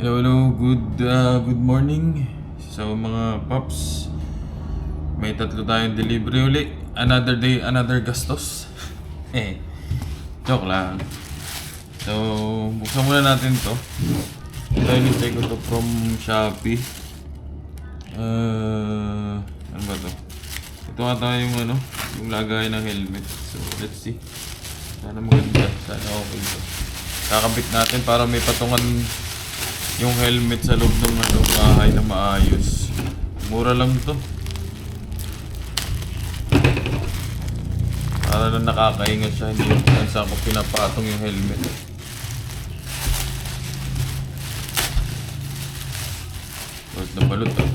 Hello, hello. Good morning. So mga paps, may tatlo tayong delivery uli. Another day, another gastos. Joke lang. So, buksan muna natin to. Ito inintay ko to from Shopee. Ano ba to? Ito ata yung yung lagay ng helmet. So, let's see. Sana maganda. Sana okay to. Kakabit natin para may patungan yung helmet sa loob ng bahay na maayos. Mura lang to. Para lang nakakaingat siya, hindi yung saan ko pinapatong yung helmet. Balot na balot ah.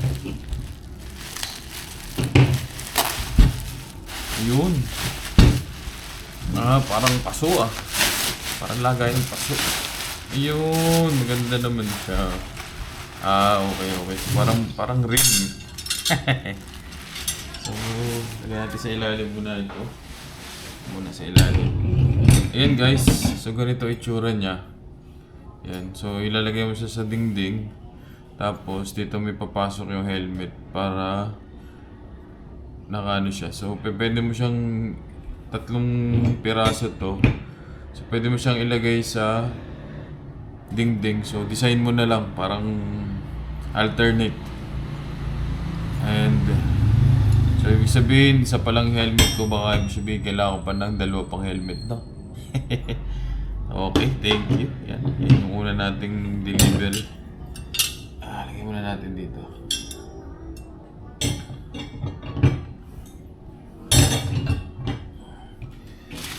Yun. Parang paso ah. Parang lagay ng paso. Ayun, maganda naman siya. Okay. So, parang ring. So, lagyan natin sa ilalim muna ito. Muna sa ilalim. Ayan guys, so ganito itsura niya. Ayan, so ilalagay mo siya sa dingding. Tapos dito may papasok yung helmet para nakaano siya. So pwede mo siyang tatlong piraso to. So pwede mo siyang ilagay sa dingding. So design mo na lang parang alternate. And so ibig sabihin isa pa lang helmet ko, baka ibig sabihin kailangan ko pa ng dalawa pang helmet na. Okay, thank you. Yan yung una nating delivery. Lagyan muna natin dito.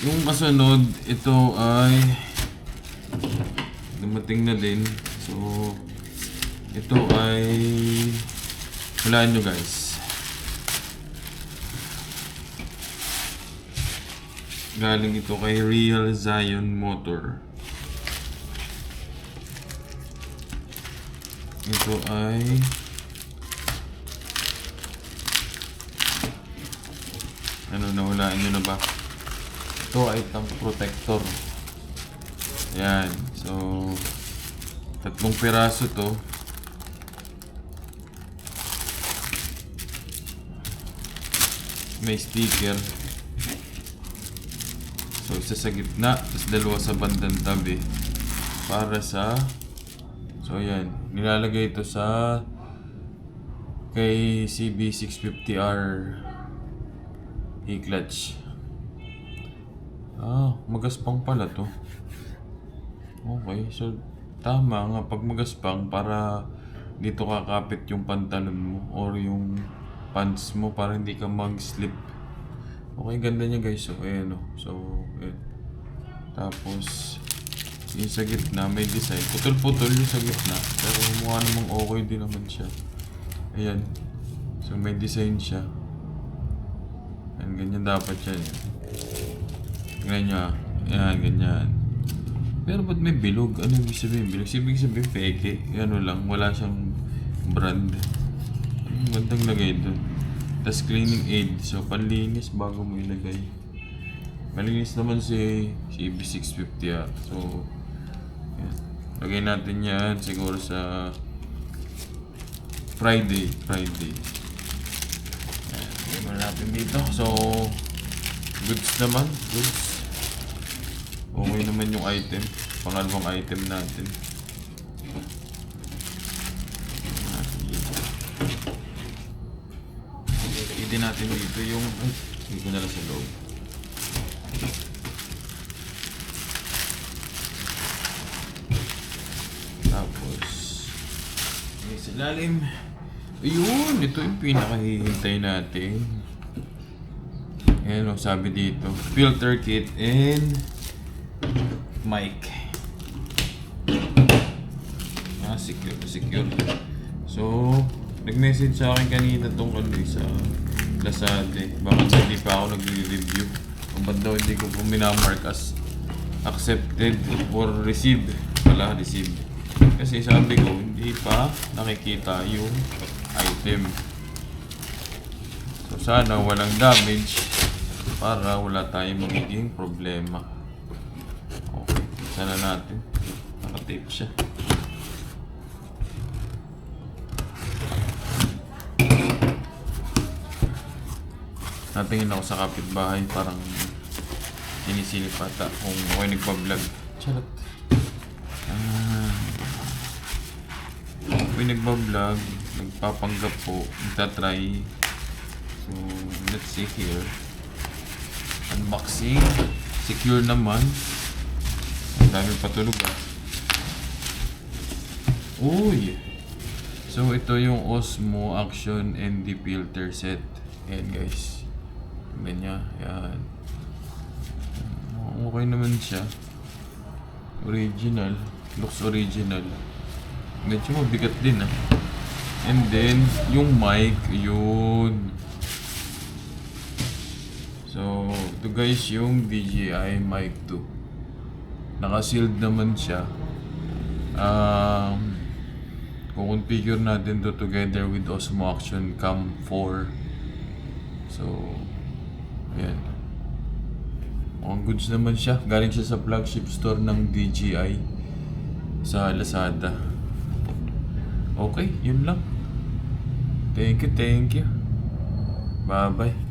Yung kasunod, ito ay dumating na din. So, ito ay hulaan nyo guys. Galing ito kay Real Zion Motor. Ito ay nahulaan nyo na ba? Ito ay tank protector. Yan. So, tatlong piraso to. May sticker. So, isa sa gitna, tapos dalawa sa bandang tabi. Para sa... So, yan. Nilalagay ito sa... kay CB650R E-clutch. Magaspang pala to. Okay, so tama nga pag magaspang para dito kakapit yung pantalon mo or yung pants mo para hindi ka mag-slip. Okay, ganda niya guys. So, ayan o. So, ayan. Tapos, yung sa gitna may design. Putol-putol yung sa gitna. Pero mukha namang okay din naman siya. Ayan. So, may design siya. Ayan, ganyan dapat siya. Ganyan. Ayan, ganyan. Pero ba't may bilog? Ano ibig sabihin? Bilog? Ibig sabihin peke. Ano lang, wala siyang brand. Ang gandang lagay doon. Tapos cleaning aid. So, panlinis bago mo ilagay. Malinis naman si EB650 So, yan. Lagay natin yan siguro sa Friday. Yan. Lagay mo natin dito. So, goods naman. Goods. Okay naman yung item. Pangalawang item natin. Hindi natin dito yung... Hindi ko na lang sa loob. Tapos... Okay, sa lalim. Ayun! Ito yung pinakahihintay natin. Ayan o, sabi dito. Filter kit and... mic. Secure. So, nag-message sa akin kanina tong sa Lazada. Bakit hindi pa ako nag-review? Kung ba't daw hindi ko po minamark as accepted or received. Wala, received. Kasi sabi ko, hindi pa nakikita yung item. So, sana walang damage para wala tayong magiging problema. Okay, sana natin. Naka-tape siya. Nakatingin ako sa kapitbahay, parang sinisilip ata kung ako'y nagpa-vlog. Charot. Ako'y nagpa-vlog, nagpapanggap po, nagtatry. So, let's see here. Unboxing. Secure naman. Ang dami patulog ah. Uy! So, ito yung Osmo Action ND filter set. Ayan guys. Tingnan niya. Ayan. Okay naman siya. Original. Looks original. Medyo mabigat din ah. And then, yung mic, yun. So, ito guys yung DJI Mic 2. Naka-sealed naman siya. Kukonfigure natin to together with Osmo Action Cam 4. So, ayan. Mukhang goods naman siya. Galing siya sa flagship store ng DJI sa Lazada. Okay, yun lang. Thank you. Bye-bye.